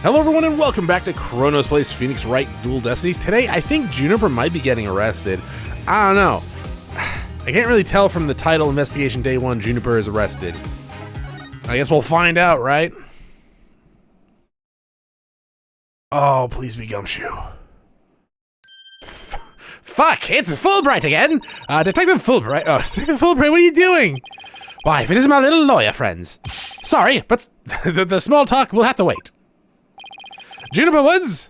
Hello everyone and welcome back to Chronos plays Phoenix Wright Dual Destinies. Today I think Juniper might be getting arrested. I don't know. I can't really tell from the title Investigation Day 1 Juniper is arrested. I guess we'll find out, right? Oh, please be Gumshoe. Fuck, it's Fulbright again! Detective Fulbright, Detective Fulbright, what are you doing? Why, if it isn't my little lawyer friends. Sorry, but the small talk will have to wait. Juniper Woods,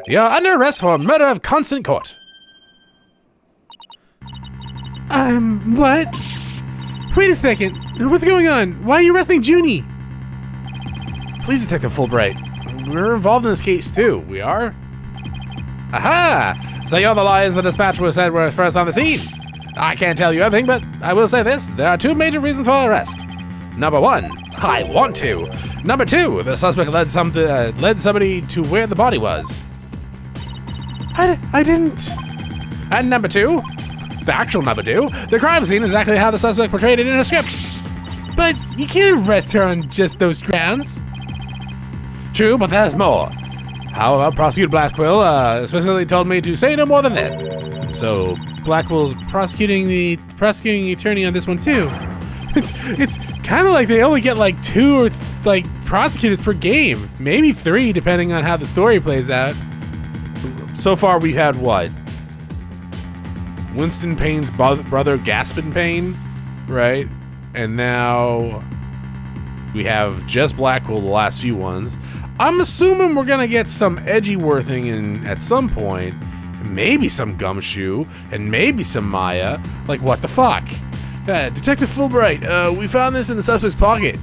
you're under arrest for murder of constant court. What? Wait a second. What's going on? Why are you arresting Junie? Please, Detective Fulbright. We're involved in this case too. We are? Aha! So you're the lawyers the dispatch was said were first on the scene. I can't tell you everything, but I will say this. There are two major reasons for arrest. Number one, I want to. Number two, the suspect led somebody to where the body was. I didn't. And number two, the actual number two, the crime scene is exactly how the suspect portrayed it in her script. But you can't arrest her on just those grounds. True, but there's more. However, Prosecutor Blackwell specifically told me to say no more than that. So Blackwell's prosecuting the attorney on this one too. It's kind of like they only get like two or prosecutors per game, maybe three depending on how the story plays out. So far we had what? Winston Payne's brother Gaspin Payne, right? And now we have just Blackwell the last few ones. I'm assuming we're gonna get some Edgeworthing in at some point, maybe some Gumshoe, and maybe some Maya. Like what the fuck? Detective Fulbright, we found this in the suspect's pocket.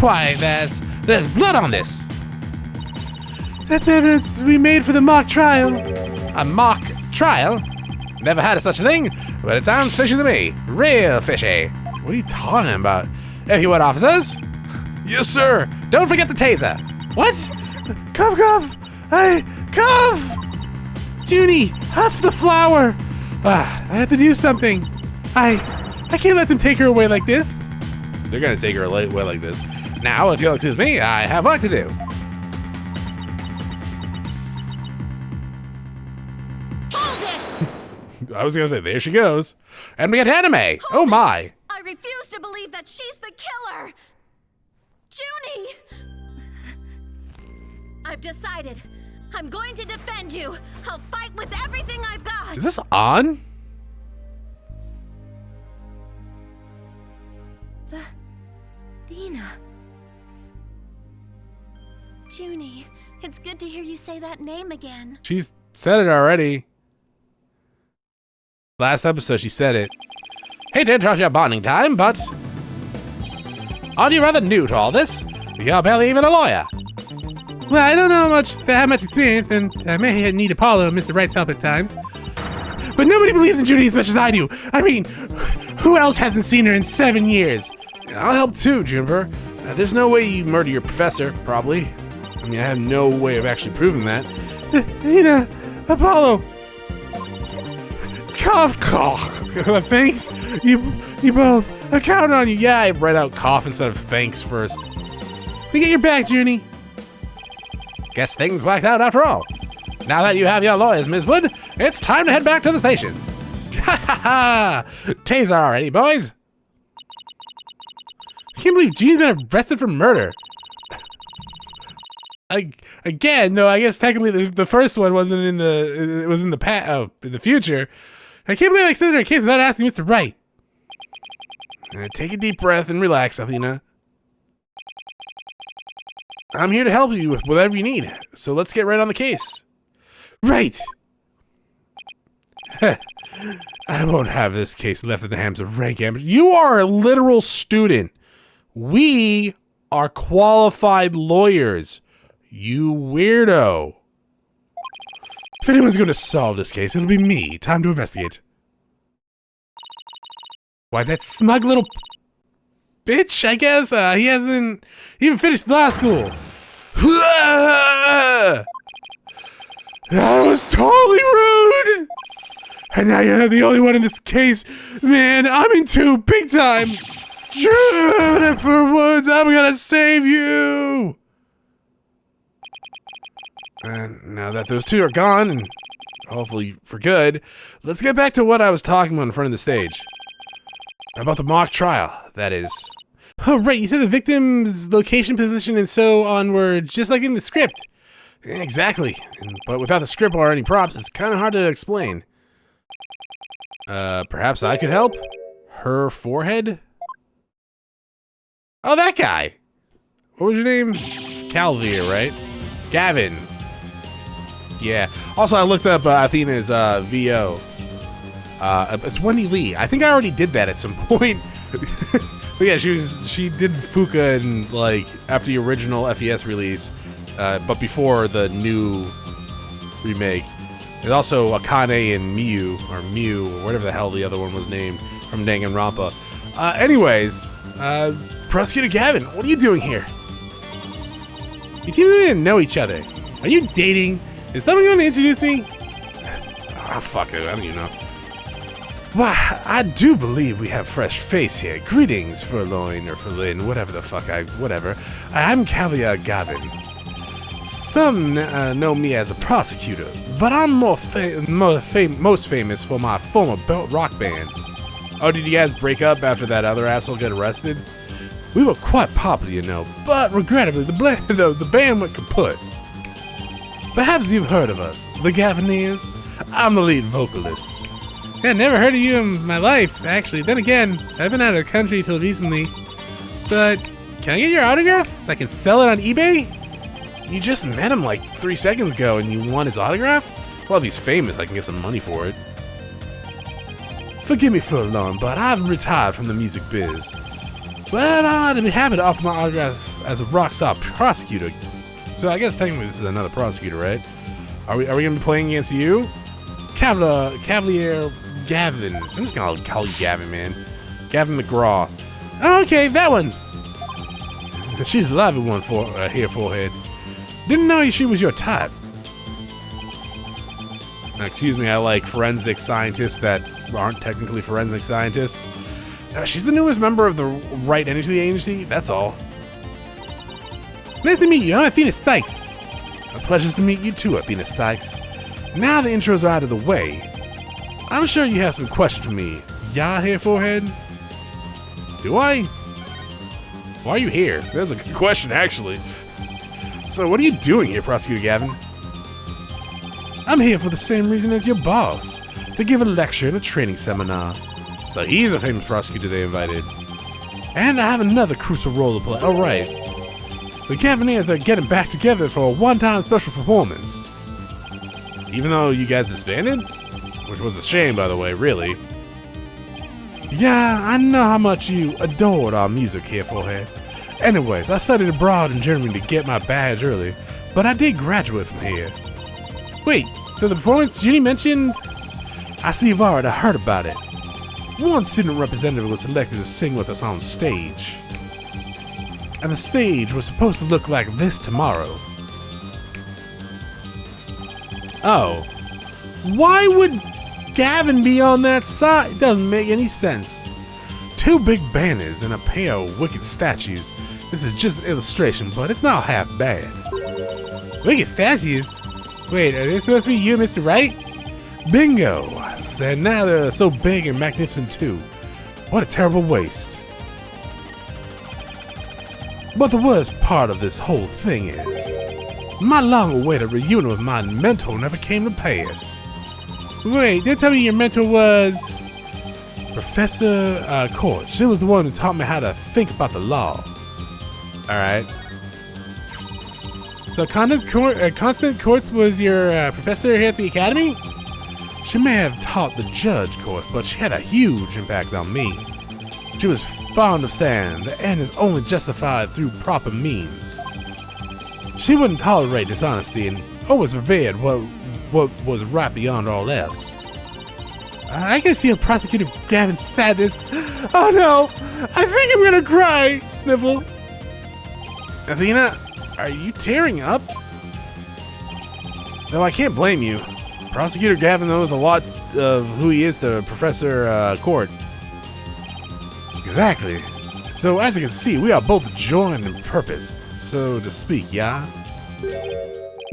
Why, there's blood on this. That's evidence we made for the mock trial. A mock trial? Never had such a thing, but it sounds fishy to me. Real fishy. What are you talking about? If you would, officers. Yes, sir. Don't forget the taser. What? Cough! Cough! Junie, huff the flower. I have to do something. I can't let them take her away like this. They're gonna take her away like this. Now, if you'll excuse me, I have work to do. Hold it! I was gonna say, there she goes. And we get anime. Oh my. I refuse to believe that she's the killer. Junie! I've decided. I'm going to defend you. I'll fight with everything I've got. Is this on? Athena. Junie, it's good to hear you say that name again. She's said it already. Last episode, she said it. Hate to interrupt your bonding time, but aren't you rather new to all this? You're barely even a lawyer. Well, I don't know that much experience, and I may need Apollo and Mr. Wright's help at times. But nobody believes in Junie as much as I do. I mean, who else hasn't seen her in 7 years? I'll help too, Juniper. There's no way you murder your professor, probably. I mean, I have no way of actually proving that. Athena, Apollo. Cough. Thanks. You both. I count on you. Yeah, I read out cough instead of thanks first. We get your back, Junie. Guess things worked out after all. Now that you have your lawyers, Ms. Wood, it's time to head back to the station. Ha ha ha! Taser already, boys. I can't believe Junie's been arrested for murder. Again, though, I guess technically the first one wasn't in the. It was in the in the future. I can't believe I extended her case without asking Mr. Wright. Take a deep breath and relax, Athena. I'm here to help you with whatever you need, so let's get right on the case. Right! I won't have this case left in the hands of rank amateurs. You are a literal student. We are qualified lawyers. You weirdo. If anyone's going to solve this case, it'll be me. Time to investigate. Why, that smug little bitch, I guess. He hasn't even finished law school. That was totally rude! And now you're the only one in this case. Man, I'm in too, big time! Juniper Woods, I'm gonna save you! And now that those two are gone, and hopefully for good, let's get back to what I was talking about in front of the stage. About the mock trial, that is. Oh, right, you said the victim's location, position, and so on were just like in the script. Exactly, but without the script or any props, it's kind of hard to explain. Perhaps I could help? Her forehead? Oh, that guy! What was your name? Calvier, right? Gavin. Yeah. Also, I looked up Athena's VO. It's Wendy Lee. I think I already did that at some point. But yeah, she did Fuka in, like, after the original FES release, but before the new remake. There's also Akane and Miu, or whatever the hell the other one was named, from Danganronpa. Anyways, Prosecutor Gavin, what are you doing here? You two didn't know each other. Are you dating? Is someone going to introduce me? Ah, fuck it, I don't even know. Well, I do believe we have fresh face here. Greetings, Furloin or Furlin, whatever the fuck whatever. I'm Kalia Gavin. Some know me as a prosecutor, but I'm most famous for my former rock band. Oh, did you guys break up after that other asshole got arrested? We were quite popular, you know, but regrettably the band went kaput. Perhaps you've heard of us, the Gavineers. I'm the lead vocalist. Yeah, never heard of you in my life, actually. Then again, I've been out of the country till recently. But can I get your autograph so I can sell it on eBay? You just met him like 3 seconds ago and you want his autograph? Well, if he's famous, I can get some money for it. Forgive me for long, but I've retired from the music biz. But I'd be happy to offer my autograph as a rockstar prosecutor. So I guess technically this is another prosecutor, right? Are we gonna be playing against you? Cavalier Gavin. I'm just gonna call you Gavin, man. Gavin McGraw. Oh, okay, that one. She's a lively one for here, forehead. Didn't know she was your type. Now, excuse me, I like forensic scientists that aren't technically forensic scientists. She's the newest member of the Wright Anything Agency, that's all. Nice to meet you, I'm Athena Cykes. A pleasure to meet you too, Athena Cykes. Now the intros are out of the way. I'm sure you have some questions for me. Yeah, here, forehead? Do I? Why are you here? That's a good question, actually. So what are you doing here, Prosecutor Gavin? I'm here for the same reason as your boss, to give a lecture and a training seminar. So he's a famous prosecutor they invited. And I have another crucial role to play. Oh, right. The Gavineers are getting back together for a one-time special performance. Even though you guys disbanded? Which was a shame, by the way, really. Yeah, I know how much you adored our music here, forehead. Anyways, I studied abroad in Germany to get my badge early, but I did graduate from here. Wait, so the performance Junie mentioned? I see you've already heard about it. One student representative was selected to sing with us on stage. And the stage was supposed to look like this tomorrow. Oh. Why would Gavin be on that side? It doesn't make any sense. 2 big banners and a pair of wicked statues. This is just an illustration, but it's not half bad. Wicked statues? Wait, are they supposed to be you and Mr. Wright? Bingo! And now they're so big and magnificent too. What a terrible waste. But the worst part of this whole thing is, my long-awaited reunion with my mentor never came to pass. Wait, don't tell me your mentor was... Professor Court. She was the one who taught me how to think about the law. Alright. So Constant Courts was your professor here at the academy? She may have taught the judge course, but she had a huge impact on me. She was fond of saying the end is only justified through proper means. She wouldn't tolerate dishonesty and always revered what was right beyond all else. I can feel Prosecutor Gavin's sadness. Oh no! I think I'm gonna cry! Sniffle. Athena, are you tearing up? Though I can't blame you. Prosecutor Gavin knows a lot of who he is to Professor Court. Exactly. So as you can see, we are both joined in purpose, so to speak, yeah?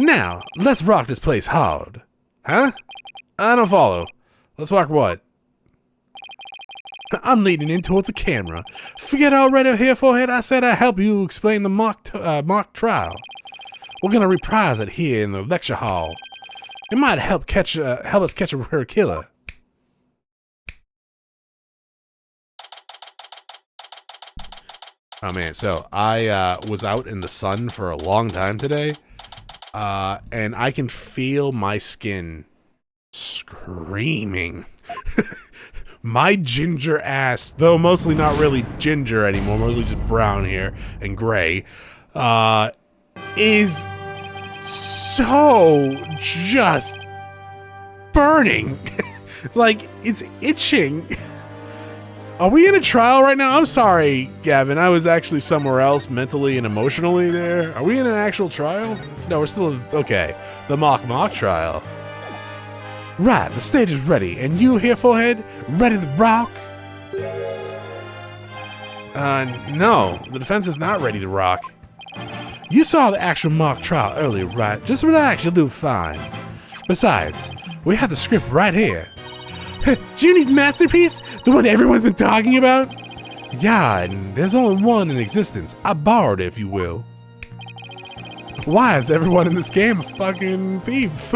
Now, let's rock this place hard. Huh? I don't follow. Let's rock what? I'm leading in towards the camera. Forget already here, forehead. I said I'd help you explain the mock trial. We're gonna reprise it here in the lecture hall. It might help us catch her killer. Oh man, so I was out in the sun for a long time today, and I can feel my skin screaming. My ginger ass, though mostly not really ginger anymore, mostly just brown hair and gray, is so just burning. Like, it's itching. Are we in a trial right now? I'm sorry, Gavin. I was actually somewhere else mentally and emotionally there. Are we in an actual trial? No, we're still... Okay. The mock trial. Right, the stage is ready. And you here, forehead? Ready to rock? No. The defense is not ready to rock. You saw the actual mock trial earlier, right? Just relax, you'll do fine. Besides, we have the script right here. Junie's masterpiece? The one everyone's been talking about? Yeah, and there's only one in existence. I borrowed it, if you will. Why is everyone in this game a fucking thief?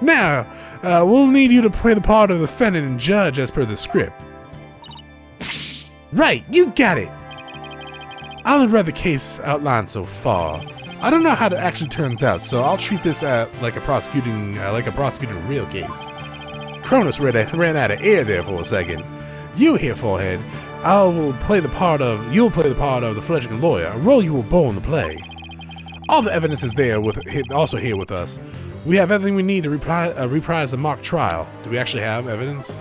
Now, we'll need you to play the part of the defendant and judge as per the script. Right, you got it. I only read the case outlined so far. I don't know how it actually turns out, so I'll treat this like a prosecuting real case. Chronos ran out of air there for a second. You here, forehead. You'll play the part of the fledgling lawyer, a role you were born to play. All the evidence is there also here with us. We have everything we need to reprise the mock trial. Do we actually have evidence?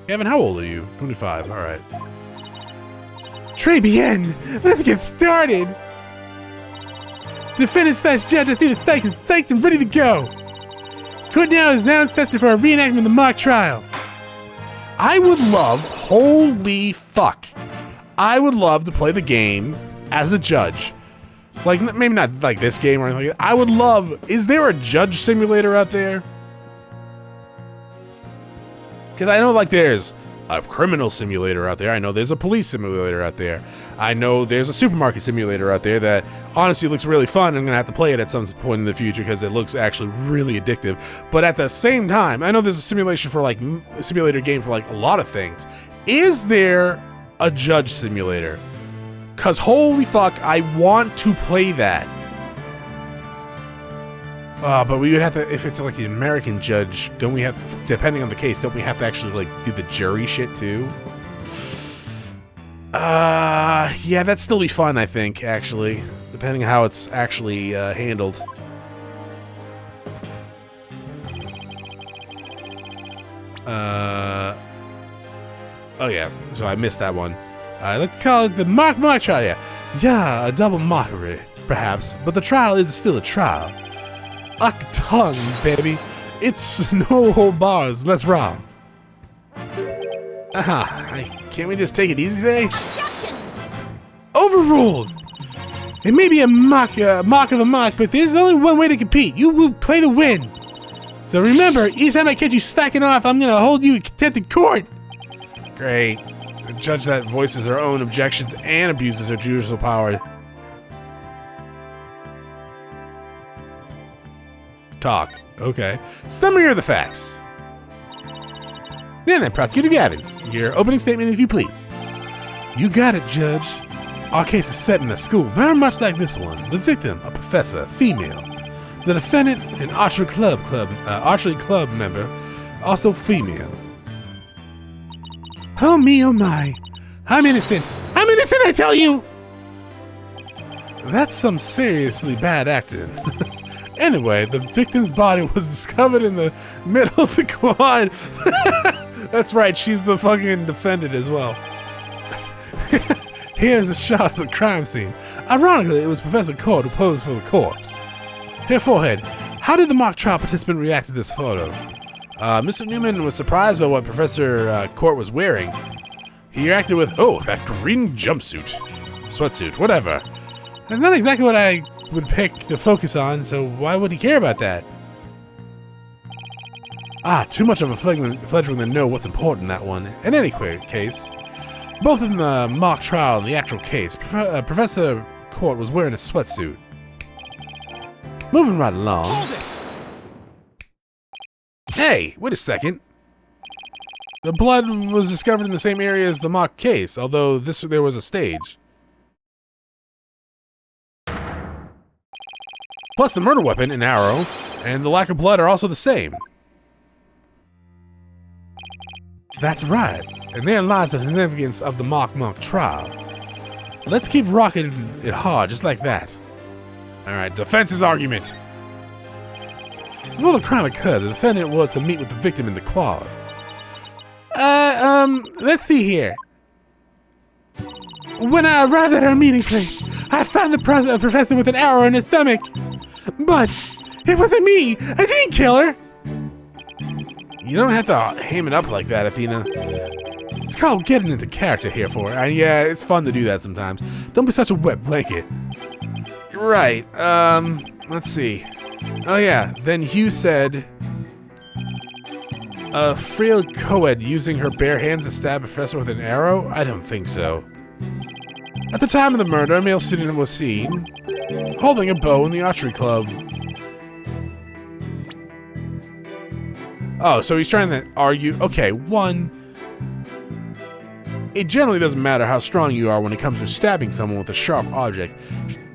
Gavin, how old are you? 25, alright. Très bien! Let's get started! Defendant/judge Athena Cykes is psyched and ready to go! Court now is now tested for a reenactment of the mock trial. I would love, holy fuck, I would love to play the game as a judge. Like, maybe not like this game or anything like that. I would love, is there a judge simulator out there? Because I know like there's a criminal simulator out there. I know there's a police simulator out there. I know there's a supermarket simulator out there that honestly looks really fun. I'm gonna have to play it at some point in the future because it looks actually really addictive. But at the same time, I know there's a simulation for like a simulator game for like a lot of things. Is there a judge simulator? Cause holy fuck, I want to play that. But we would have to, if it's like the American judge, don't we have, depending on the case, don't we have to actually like do the jury shit too? Yeah, that'd still be fun, I think, actually, depending on how it's actually handled. Oh yeah, so I missed that one. I like to call it the mock trial, yeah. Yeah, a double mockery, perhaps, but the trial is still a trial. Tongue, baby. It's no hold bars. Let's rock. Can't we just take it easy today? Objection! Overruled. It may be a mock of a mock, but there's only one way to compete. You will play to win. So remember, each time I catch you slacking off, I'm gonna hold you in contempt in court. Great. A judge that voices her own objections and abuses her judicial power. Talk. Okay. Summary of the facts. Then, Prosecutor Gavin, your opening statement, if you please. You got it, Judge. Our case is set in a school very much like this one. The victim, a professor, female. The defendant, an archery club member, also female. Oh me, oh my. I'm innocent. I'm innocent, I tell you! That's some seriously bad acting. Anyway, the victim's body was discovered in the middle of the quad. That's right, she's the fucking defendant as well. Here's a shot of the crime scene. Ironically, it was Professor Court who posed for the corpse. Here, forehead, how did the mock trial participant react to this photo? Mr. Newman was surprised by what Professor Court was wearing. He reacted with, oh, that green jumpsuit. Sweatsuit, whatever. That's not exactly what I would pick to focus on, so why would he care about that? Ah, too much of a fledgling to know what's important in that one. In any case, both in the mock trial and the actual case, Professor Court was wearing a sweatsuit. Moving right along. Hold it! Hey, wait a second. The blood was discovered in the same area as the mock case, although there was a stage. Plus, the murder weapon, an arrow, and the lack of blood are also the same. That's right, and therein lies the significance of the mock trial. Let's keep rocking it hard, just like that. Alright, defense's argument. Before the crime occurred, the defendant was to meet with the victim in the quad. Let's see here. When I arrived at our meeting place, I found the professor with an arrow in his stomach. But it wasn't me. I didn't kill her. You don't have to ham it up like that, Athena. It's called getting into character here for her. And yeah, it's fun to do that sometimes. Don't be such a wet blanket. Right, let's see. Oh yeah, then Hugh said... A frail co-ed using her bare hands to stab a professor with an arrow? I don't think so. At the time of the murder, a male student was seen holding a bow in the archery club. Oh, so he's trying to argue. Okay, one, it generally doesn't matter how strong you are when it comes to stabbing someone with a sharp object.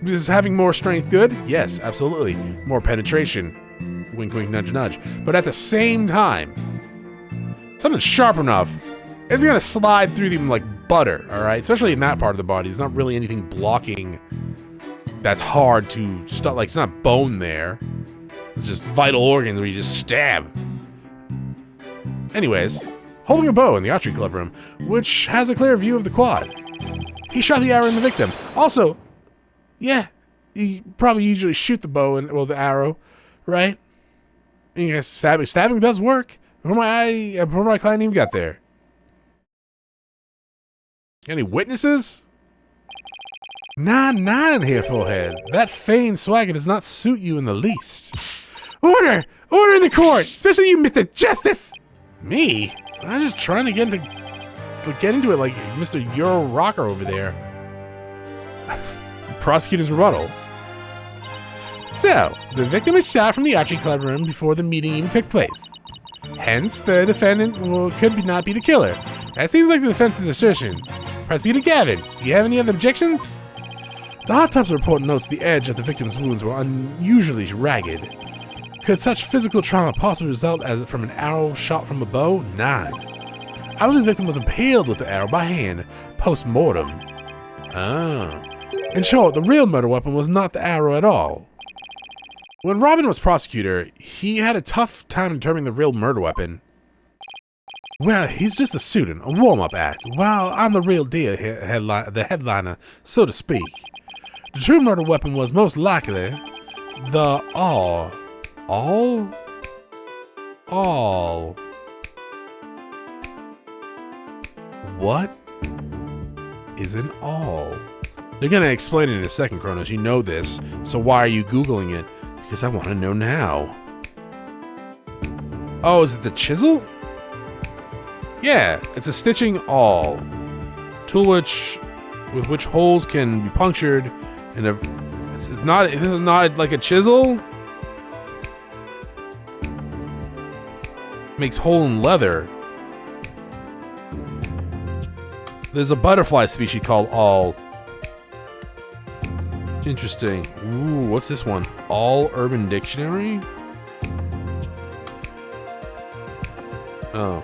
Is having more strength good? Yes, absolutely. More penetration. Wink, wink, nudge, nudge. But at the same time, something sharp enough, it's gonna slide through them like butter, alright? Especially in that part of the body. There's not really anything blocking that's hard to stop. Like, it's not bone there. It's just vital organs where you just stab. Anyways, holding a bow in the archery club room, which has a clear view of the quad. He shot the arrow in the victim. Also, yeah, you probably usually shoot the bow and, well, the arrow, right? And you guys, stabbing does work. Before my client even got there. Any witnesses? Nah, in here, forehead. That feigned swagger does not suit you in the least. Order! Order in the court! Especially you, Mr. Justice! Me? I'm just trying to get into it like Mr. Euro Rocker over there. Prosecutor's rebuttal. So, the victim was shot from the archery club room before the meeting even took place. Hence, the defendant could not be the killer. That seems like the defense's assertion. Prosecutor Gavin, do you have any other objections? The autopsy report notes the edge of the victim's wounds were unusually ragged. Could such physical trauma possibly result from an arrow shot from a bow? None. I believe the victim was impaled with the arrow by hand, post-mortem. Ah. In short, the real murder weapon was not the arrow at all. When Robin was prosecutor, he had a tough time determining the real murder weapon. Well, he's just a student, a warm-up act, while I'm the real deal, the headliner, so to speak. The true murder weapon was most likely the awl. What is an awl? They're gonna explain it in a second, Chronos. You know this, so why are you Googling it? Because I want to know now. Oh, is it the chisel? Yeah, it's a stitching awl. Tool with which holes can be punctured, and this is not like a chisel. Makes hole in leather. There's a butterfly species called awl. Interesting. Ooh, what's this one? All Urban Dictionary? Oh.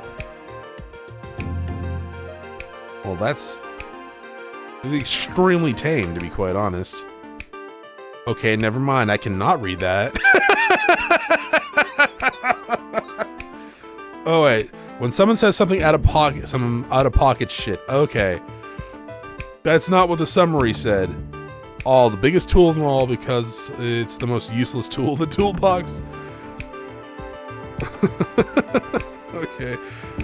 Well, that's extremely tame, to be quite honest. Okay, never mind. I cannot read that. Oh, wait. When someone says something out of pocket, some out of pocket shit. Okay. That's not what the summary said. Oh, the biggest tool of them all because it's the most useless tool in the toolbox. Okay.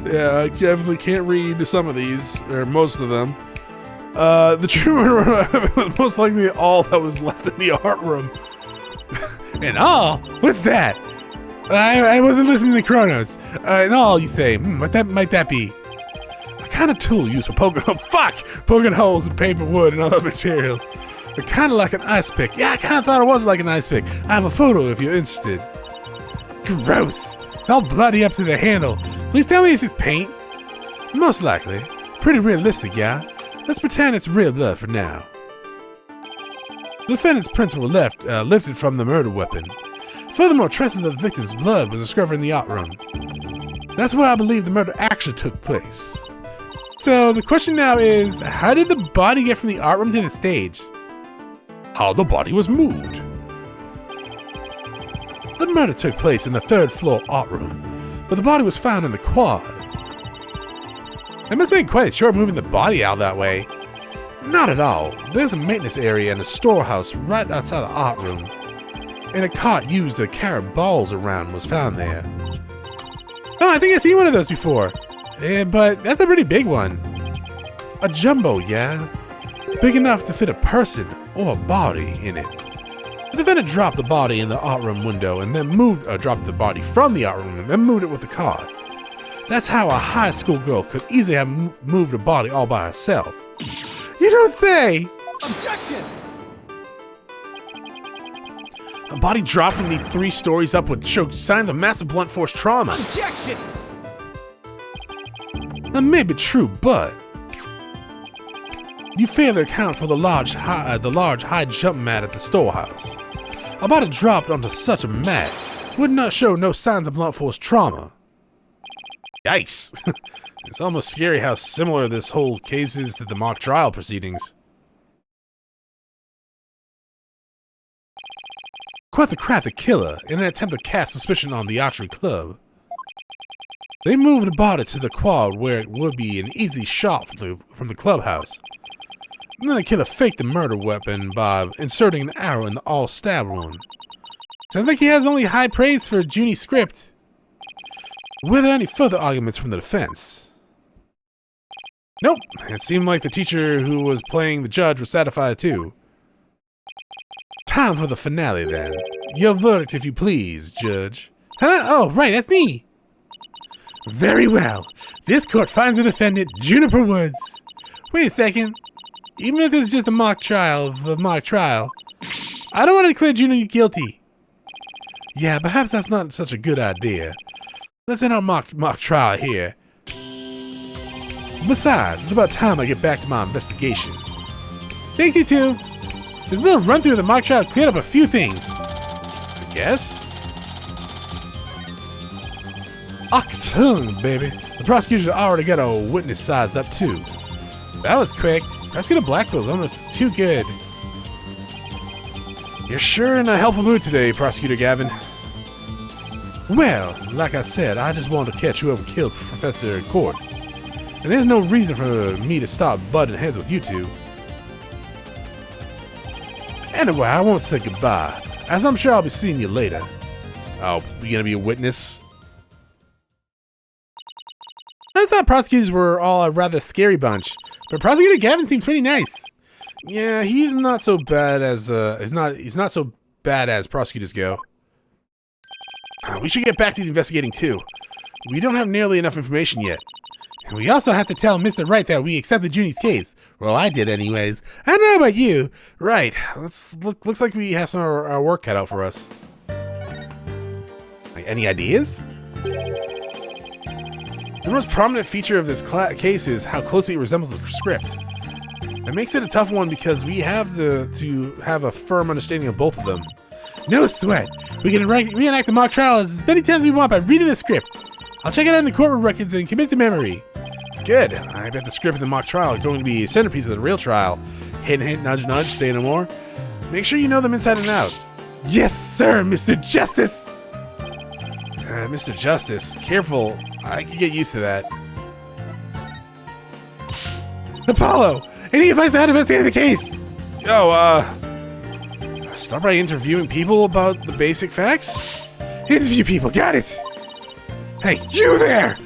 Yeah, I definitely can't read some of these, or most of them. The true murderer was most likely all that was left in the art room. And all? What's that? I wasn't listening to Chronos. And all, you say? What might that be? A kind of tool used for poking holes in paper, wood, and other materials. They're kind of like an ice pick. Yeah, I kind of thought it was like an ice pick. I have a photo if you're interested. Gross. It's all bloody up to the handle. Please tell me it's just paint. Most likely. Pretty realistic, yeah? Let's pretend it's real blood for now. The defendant's prints were lifted from the murder weapon. Furthermore, traces of the victim's blood was discovered in the art room. That's where I believe the murder actually took place. So the question now is, how did the body get from the art room to the stage? How the body was moved. The murder took place in the 3rd floor art room, but the body was found in the quad. That must have been quite a chore moving the body out that way. Not at all. There's a maintenance area and a storehouse right outside the art room. And a cart used to carry balls around was found there. Oh, I think I've seen one of those before. Yeah, but that's a pretty big one. A jumbo, yeah? Big enough to fit a person or a body in it. The defendant dropped the body in the art room window and then dropped the body from the art room and then moved it with the cart. That's how a high school girl could easily have moved a body all by herself. You don't say! Objection! A body dropped from the 3 stories up would show signs of massive blunt force trauma. Objection! That may be true, but you fail to account for the large high jump mat at the storehouse. A body dropped onto such a mat would not show no signs of blunt force trauma. Yikes! It's almost scary how similar this whole case is to the mock trial proceedings. Quite the crafty killer in an attempt to cast suspicion on the archery club. They moved the body to the quad where it would be an easy shot from the clubhouse. And then the killer faked the murder weapon by inserting an arrow in the all-stab wound. Sounds like he has only high praise for Junie's script. Were there any further arguments from the defense? Nope. It seemed like the teacher who was playing the judge was satisfied too. Time for the finale then. Your verdict if you please, Judge. Huh? Oh, right, that's me. Very well. This court finds the defendant, Juniper Woods. Wait a second. Even if this is just a mock trial of a mock trial, I don't want to declare Junior guilty. Yeah, perhaps that's not such a good idea. Let's end our mock trial here. Besides, it's about time I get back to my investigation. Thanks, you two. This little run-through of the mock trial cleared up a few things. I guess? Achtung, baby. The prosecutor already got a witness sized up too. That was quick. Prosecutor Blackwell's almost too good. You're sure in a helpful mood today, Prosecutor Gavin. Well, like I said, I just wanted to catch whoever killed Professor in court. And there's no reason for me to stop butting heads with you two. Anyway, I won't say goodbye, as I'm sure I'll be seeing you later. Oh, you gonna be a witness? I thought prosecutors were all a rather scary bunch, but Prosecutor Gavin seems pretty nice. Yeah, he's not so bad as he's not so bad as prosecutors go. We should get back to the investigating too. We don't have nearly enough information yet. And we also have to tell Mr. Wright that we accepted Junie's case. Well, I did anyways. I don't know about you. Right. Looks like we have some of our work cut out for us. Any ideas? The most prominent feature of this case is how closely it resembles the script. It makes it a tough one because we have to have a firm understanding of both of them. No sweat. We can reenact the mock trial as many times as we want by reading the script. I'll check it out in the courtroom records and commit to memory. Good. I bet the script and the mock trial are going to be a centerpiece of the real trial. Hint, hint, nudge, nudge, say no more. Make sure you know them inside and out. Yes, sir, Mr. Justice! Mr. Justice, careful. I can get used to that. Apollo, any advice on how to investigate the case? Start by interviewing people about the basic facts? Interview people, got it! Hey, you there!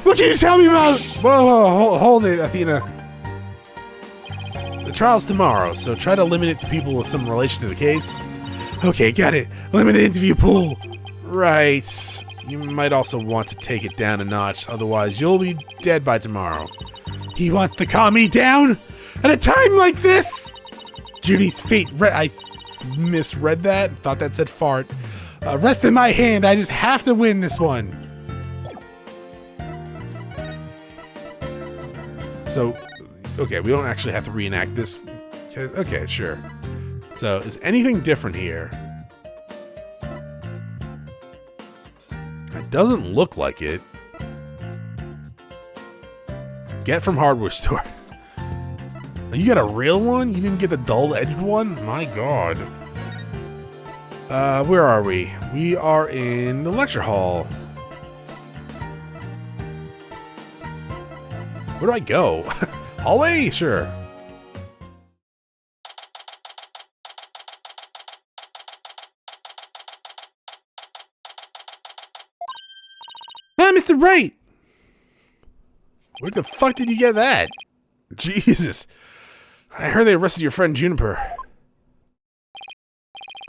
What can you tell me about? Whoa, hold it, Athena. The trial's tomorrow, so try to limit it to people with some relation to the case. Okay, got it. Limited interview pool. Right. You might also want to take it down a notch, otherwise you'll be dead by tomorrow. He wants to calm me down? At a time like this? Judy's fate. I misread that. Thought that said fart. Rest in my hand. I just have to win this one. So, okay, we don't actually have to reenact this. Okay, sure. So, is anything different here? It doesn't look like it. Get from hardware store. You got a real one? You didn't get the dull-edged one? My god. Where are we? We are in the lecture hall. Where do I go? Hallway? Sure. Ah, Mr. Wright! Where the fuck did you get that? Jesus. I heard they arrested your friend Juniper.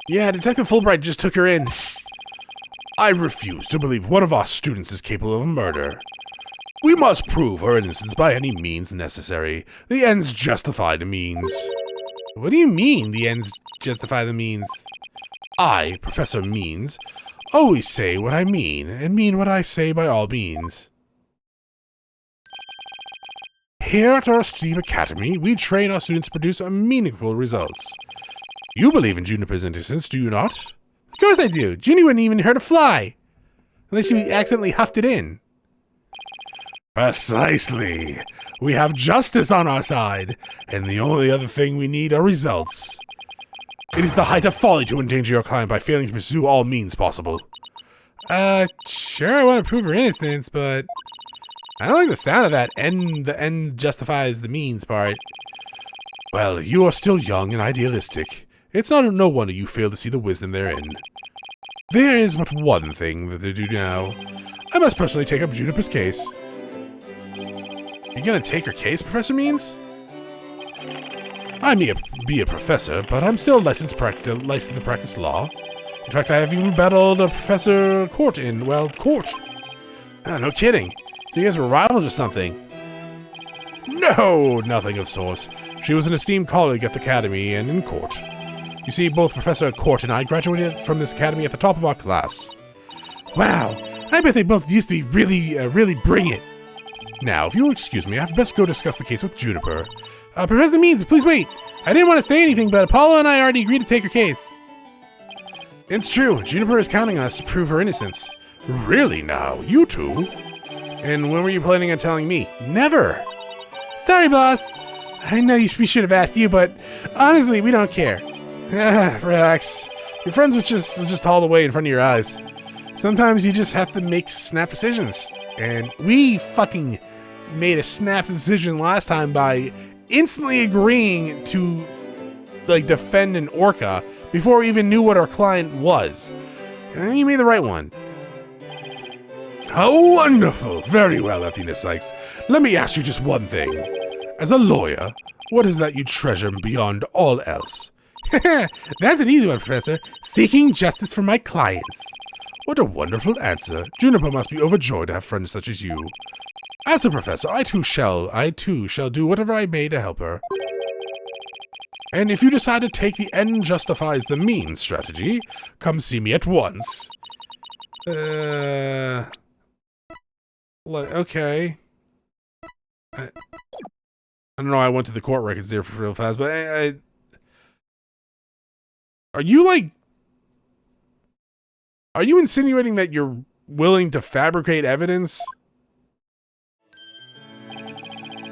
Yeah, Detective Fulbright just took her in. I refuse to believe one of our students is capable of murder. We must prove her innocence by any means necessary. The ends justify the means. What do you mean, the ends justify the means? I, Professor Means, always say what I mean, and mean what I say by all means. Here at our esteemed academy, we train our students to produce meaningful results. You believe in Juniper's innocence, do you not? Of course I do. Junie wouldn't even hurt a fly. Unless she accidentally huffed it in. Precisely. We have justice on our side, and the only other thing we need are results. It is the height of folly to endanger your client by failing to pursue all means possible. Sure, I want to prove her innocence, but I don't like the sound of that the end justifies the means part. Well, you are still young and idealistic. It's not no wonder you fail to see the wisdom therein. There is but one thing that they do now. I must personally take up Juniper's case. You're gonna take her case, Professor Means? I may be a professor, but I'm still licensed to practice law. In fact, I have even battled a Professor Court in, well, court. No kidding. So you guys were rivals or something? No, nothing of sorts. She was an esteemed colleague at the academy and in court. You see, both Professor Court and I graduated from this academy at the top of our class. Wow, I bet they both used to be really bring it. Now, if you'll excuse me, I've best go discuss the case with Juniper. Professor Means, please wait. I didn't want to say anything, but Apollo and I already agreed to take her case. It's true. Juniper is counting on us to prove her innocence. Really now? You two? And when were you planning on telling me? Never! Sorry, boss. I know we should have asked you, but honestly, we don't care. Relax. Your friends was just hauled away in front of your eyes. Sometimes you just have to make snap decisions. And we fucking made a snap decision last time by instantly agreeing to defend an orca before we even knew what our client was. And then you made the right one. How wonderful! Very well, Athena Cykes. Let me ask you just one thing. As a lawyer, what is that you treasure beyond all else? That's an easy one, Professor. Seeking justice for my clients. What a wonderful answer. Juniper must be overjoyed to have friends such as you. As a professor, I too shall do whatever I may to help her. And if you decide to take the end justifies the means strategy, come see me at once. Okay. I don't know, I went to the court records there real fast, but are you insinuating that you're willing to fabricate evidence?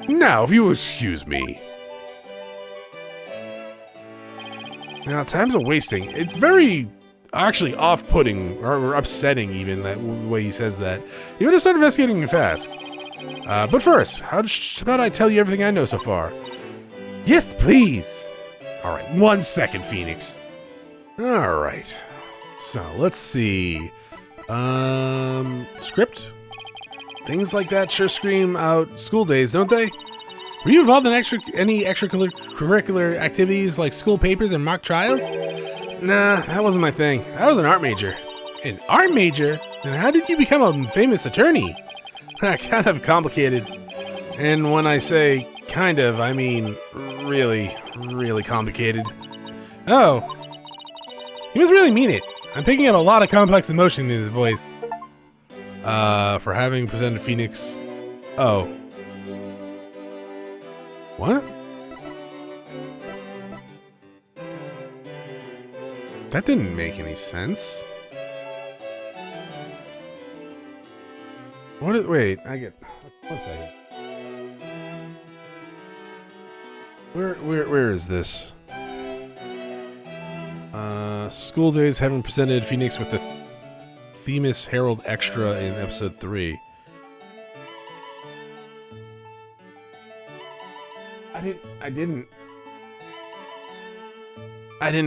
Now, if you'll excuse me. Now, time's a wasting. It's very, actually, off-putting, or upsetting even, that way he says that. You better start investigating fast. But first, how about I tell you everything I know so far? Yes, please. All right, 1 second, Phoenix. All right. So, let's see. Script? Things like that sure scream out school days, don't they? Were you involved in any extracurricular activities like school papers and mock trials? Nah, that wasn't my thing. I was an art major. An art major? And how did you become a famous attorney? Kind of complicated. And when I say kind of, I mean really, really complicated. Oh. He must really mean it. I'm picking up a lot of complex emotion in his voice. For having presented Phoenix... Oh. What? That didn't make any sense. What is... Wait, I get... 1 second. Where is this? School days having presented Phoenix with the Themis Herald Extra in episode 3. I didn't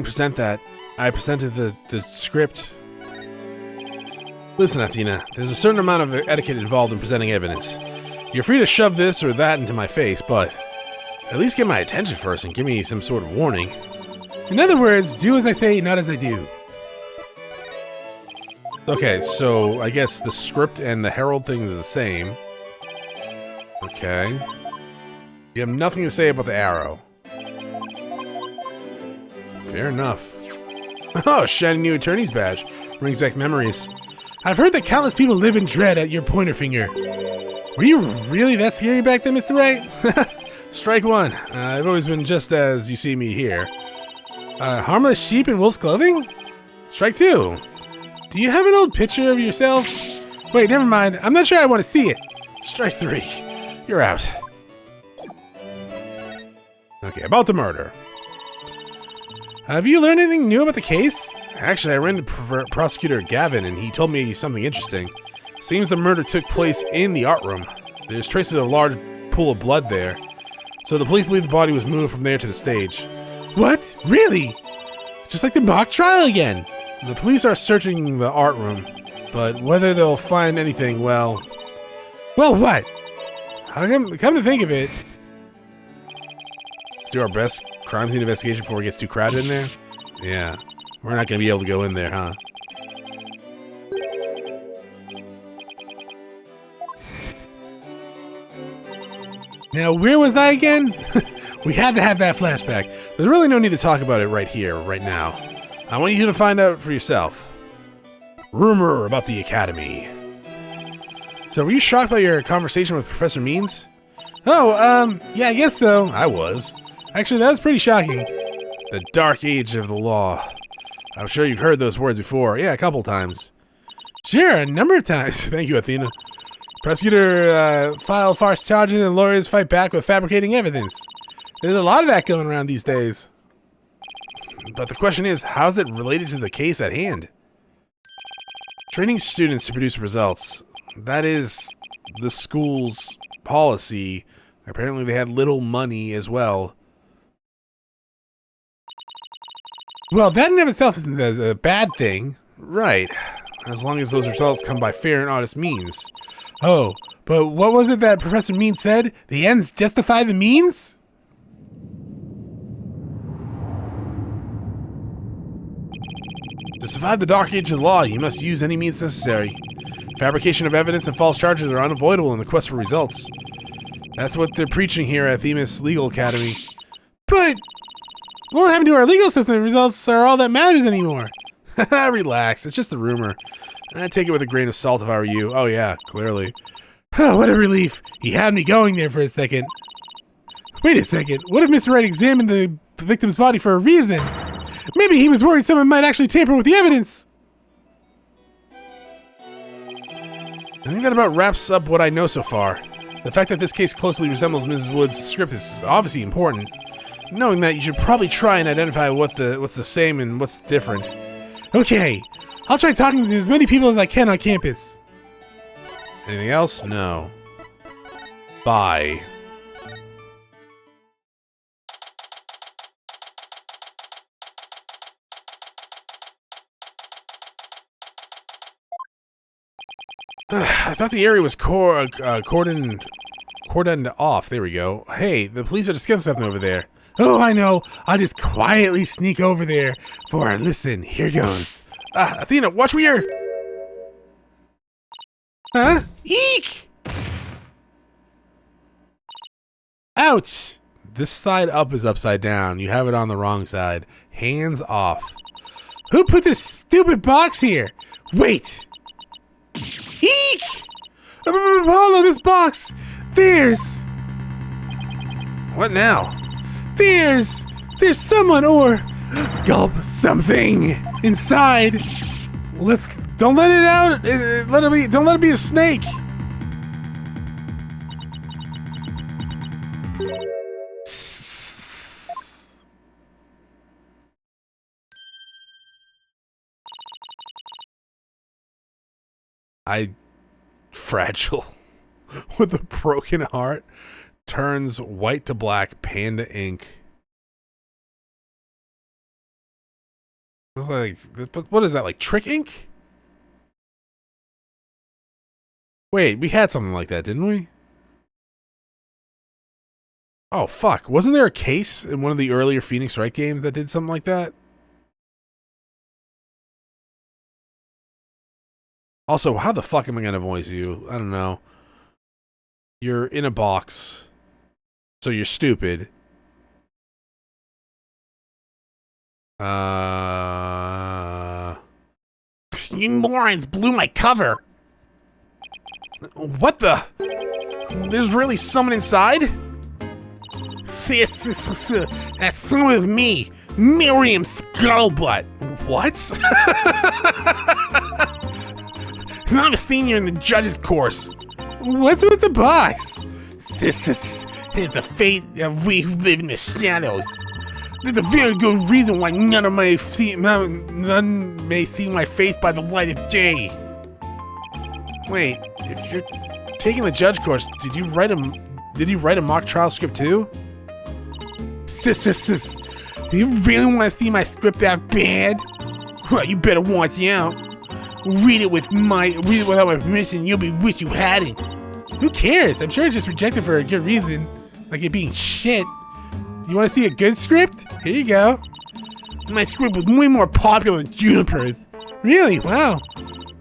present that. I presented the script. Listen, Athena, there's a certain amount of etiquette involved in presenting evidence. You're free to shove this or that into my face, but at least get my attention first and give me some sort of warning. In other words, do as I say, not as I do. Okay, so I guess the script and the herald thing is the same. Okay. You have nothing to say about the arrow. Fair enough. Oh, shiny new attorney's badge. Brings back memories. I've heard that countless people live in dread at your pointer finger. Were you really that scary back then, Mr. Wright? Strike one. I've always been just as you see me here. Harmless sheep in wolf's clothing? Strike two. Do you have an old picture of yourself? Wait, never mind. I'm not sure I want to see it. Strike three. You're out. Okay, about the murder. Have you learned anything new about the case? Actually, I ran to Prosecutor Gavin, and he told me something interesting. Seems the murder took place in the art room. There's traces of a large pool of blood there. So the police believe the body was moved from there to the stage. What? Really? Just like the mock trial again. The police are searching the art room, but whether they'll find anything, well... Well, what? Come to think of it... Let's do our best crime scene investigation before it gets too crowded in there? Yeah. We're not going to be able to go in there, huh? Now, where was I again? We had to have that flashback. There's really no need to talk about it right here, right now. I want you to find out for yourself. Rumor about the Academy. So, were you shocked by your conversation with Professor Means? Oh, yeah, I guess so. I was. Actually, that was pretty shocking. The dark age of the law. I'm sure you've heard those words before. Yeah, a couple times. Sure, a number of times. Thank you, Athena. Prosecutor file farce charges and lawyers fight back with fabricating evidence. There's a lot of that going around these days. But the question is, how's it related to the case at hand? Training students to produce results. That is the school's policy. Apparently they had little money as well. Well, that in of itself isn't a bad thing. Right. As long as those results come by fair and honest means. Oh, but what was it that Professor Means said? The ends justify the means? To survive the dark age of the law, you must use any means necessary. Fabrication of evidence and false charges are unavoidable in the quest for results. That's what they're preaching here at Themis Legal Academy. But what happened to our legal system? The results are all that matters anymore. Relax, it's just a rumor. I'd take it with a grain of salt if I were you. Oh yeah, clearly. What a relief. He had me going there for a second. Wait a second. What if Mr. Wright examined the victim's body for a reason? Maybe he was worried someone might actually tamper with the evidence. I think that about wraps up what I know so far. The fact that this case closely resembles Mrs. Wood's script is obviously important. Knowing that, you should probably try and identify what's the same and what's different. Okay, I'll try talking to as many people as I can on campus. Anything else? No. Bye. I thought the area was cordoned off. There we go. Hey, the police are discussing something over there. Oh, I know. I'll just quietly sneak over there for a listen. Here goes. Athena, watch where you're... Huh? Eek! Ouch! This side up is upside down. You have it on the wrong side. Hands off. Who put this stupid box here? Wait! Eek! Follow this box! There's... What now? There's someone or gulp something inside. Don't let it out. Don't let it be a snake. Fragile with a broken heart turns white to black panda ink. It's like, what is that, like trick ink? Wait, we had something like that, didn't we? Oh fuck, wasn't there a case in one of the earlier Phoenix Wright games that did something like that? Also, how the fuck am I gonna voice you? I don't know. You're in a box, so you're stupid. You morons blew my cover. What the? There's really someone inside? That someone was me, Miriam Scuttlebutt. What? I'm a senior in the judges course. What's with the box? This is the fate of we who live in the shadows. There's a very good reason why none may see my face by the light of day. Wait, if you're taking the judge course, did you write a mock trial script too? Sis. You really want to see my script that bad? Well, you better watch out. Read it without my permission, you'll wish you hadn't. Who cares? I'm sure it's just rejected for a good reason, like it being shit. You want to see a good script? Here you go. My script was way more popular than Juniper's. Really? Wow.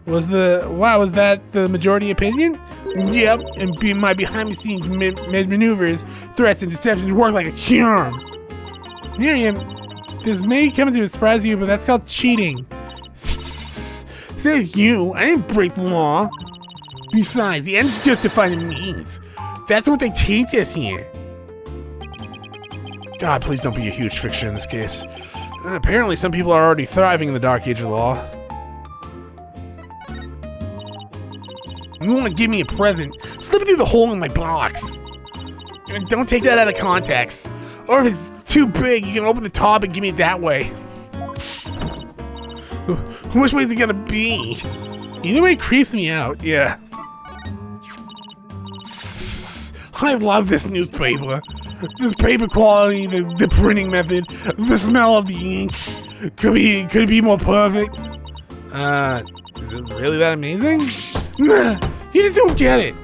Was that the majority opinion? Yep, and my behind-the-scenes maneuvers, threats, and deceptions work like a charm. Miriam, this may come to surprise you, but that's called cheating. Says you. I didn't break the law. Besides, the ends justify the means. That's what they teach us here. God, please don't be a huge fixture in this case. Apparently, some people are already thriving in the dark age of the law. You want to give me a present? Slip it through the hole in my box. And don't take that out of context. Or if it's too big, you can open the top and give me it that way. Which way is it gonna be? Either way creeps me out, yeah. I love this newspaper. This paper quality, the printing method, the smell of the ink. Could it be more perfect? Is it really that amazing? Nah, you just don't get it.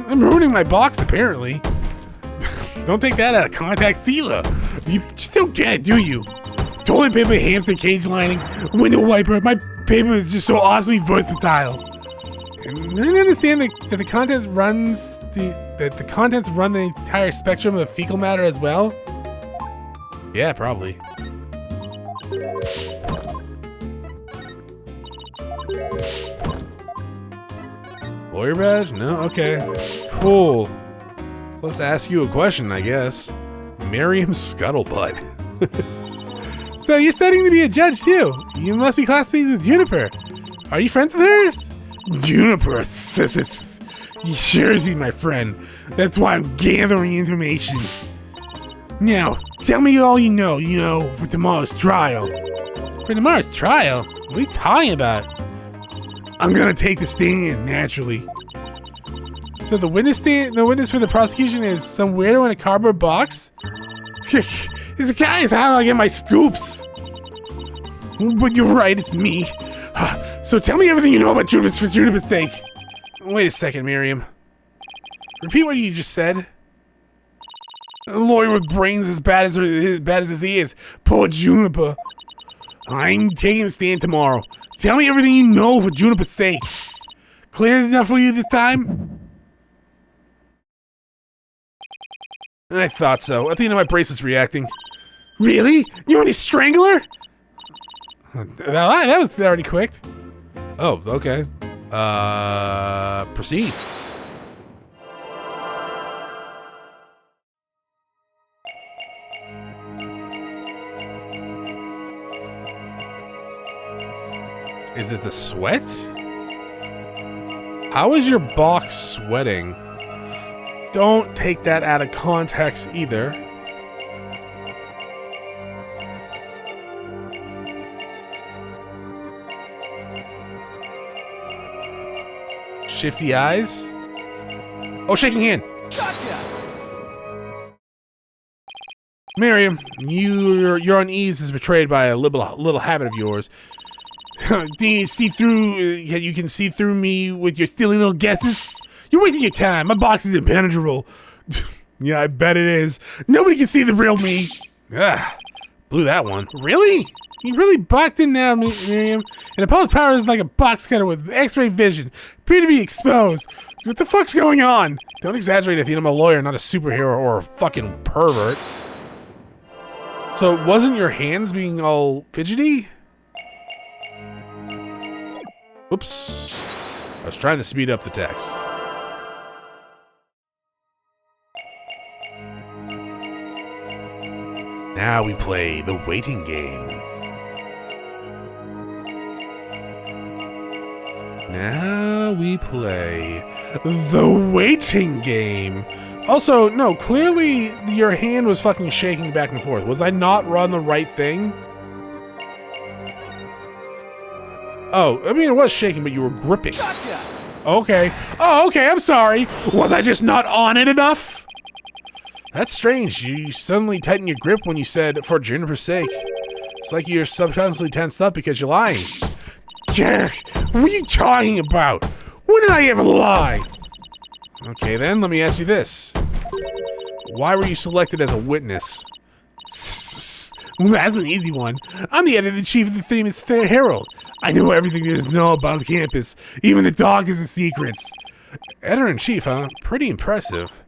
I'm ruining my box, apparently. Don't take that out of context either. You just don't get it, do you? Toilet paper, hamster cage lining, window wiper. My paper is just so awesomely versatile. And I understand that the contents run the entire spectrum of fecal matter as well. Yeah, probably. Lawyer badge? No? Okay. Cool. Let's ask you a question, I guess. Miriam Scuttlebutt. So you're studying to be a judge too. You must be classmates with Juniper. Are you friends with hers? Juniper, sure she's my friend. That's why I'm gathering information. Now, tell me all you know, for tomorrow's trial. For tomorrow's trial? What are you talking about? I'm gonna take the stand, naturally. So the witness for the prosecution is some weirdo in a cardboard box? This guy is how I get my scoops. But you're right, it's me. So tell me everything you know about Juniper's for Juniper's sake. Wait a second, Miriam. Repeat what you just said. A lawyer with brains as bad as he is. Poor Juniper. I'm taking a stand tomorrow. Tell me everything you know for Juniper's sake. Clear enough for you this time? I thought so. Athena, my bracelet's reacting. Really? You want to strangle her? That was already quick. Oh, okay. Proceed. Is it the sweat? How is your box sweating? Don't take that out of context either. Shifty eyes. Oh, shaking hand. Gotcha. Miriam, your unease is betrayed by a little habit of yours. Do you see through? You can see through me with your silly little guesses. You're wasting your time. My box is impenetrable. Yeah, I bet it is. Nobody can see the real me. Ah, blew that one. Really? You really boxed in now, Miriam? And Apollo's power is like a box cutter with X-ray vision. Appear to be exposed. What the fuck's going on? Don't exaggerate, Athena. I'm a lawyer, not a superhero or a fucking pervert. So, wasn't your hands being all fidgety? Oops. I was trying to speed up the text. Now we play the waiting game. Now we play the waiting game. Also, no, clearly your hand was fucking shaking back and forth. Was I not on the right thing? Oh, I mean, it was shaking, but you were gripping. Gotcha. Okay. Oh, okay, I'm sorry. Was I just not on it enough? That's strange. You suddenly tightened your grip when you said, for Juniper's sake. It's like you're subconsciously tensed up because you're lying. Jack, what are you talking about? When did I ever lie? Okay, then, let me ask you this. Why were you selected as a witness? Well, that's an easy one. I'm the editor-in-chief of the Phoenix Herald. I know everything there is to know about the campus, even the darkest secrets. Editor-in-chief, huh? Pretty impressive.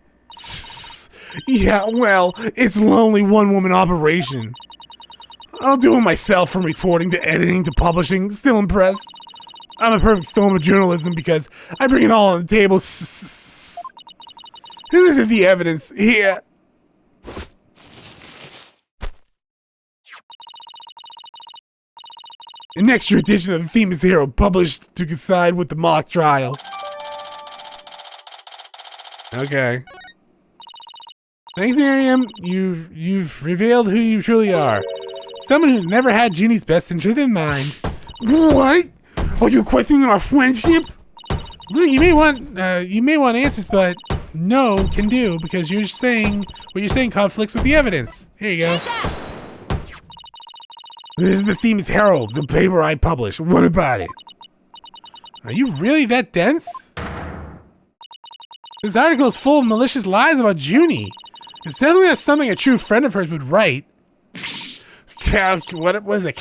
Yeah, well, it's a lonely one-woman operation. I'll do it myself from reporting to editing to publishing. Still impressed? I'm a perfect storm of journalism because I bring it all on the table. And this is the evidence here. An extra edition of the Phoenix Herald published to coincide with the mock trial. Okay. Thanks, Miriam. You've revealed who you truly are. Someone who's never had Junie's best interest in mind. What? Are you questioning our friendship? Look, you may want answers, but no can do because you're saying what you're saying conflicts with the evidence. Here you go. This is the Phoenix Herald, the paper I publish. What about it? Are you really that dense? This article is full of malicious lies about Junie. It's definitely not something a true friend of hers would write. What was it?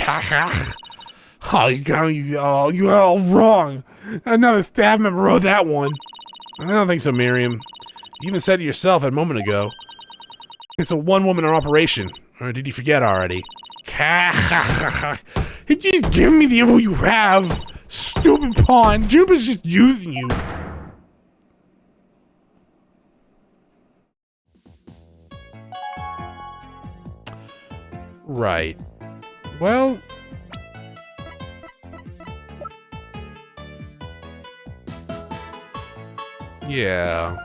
Oh, you got me. Oh, you're all wrong. Another staff member wrote that one. I don't think so, Miriam. You even said it yourself a moment ago. It's a one-woman operation. Or did you forget already? If you just give me the info you have, stupid pawn. Juniper's just using you. Right. Well... yeah.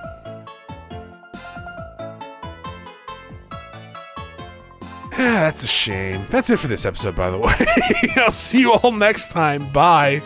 That's a shame. That's it for this episode, by the way. I'll see you all next time. Bye.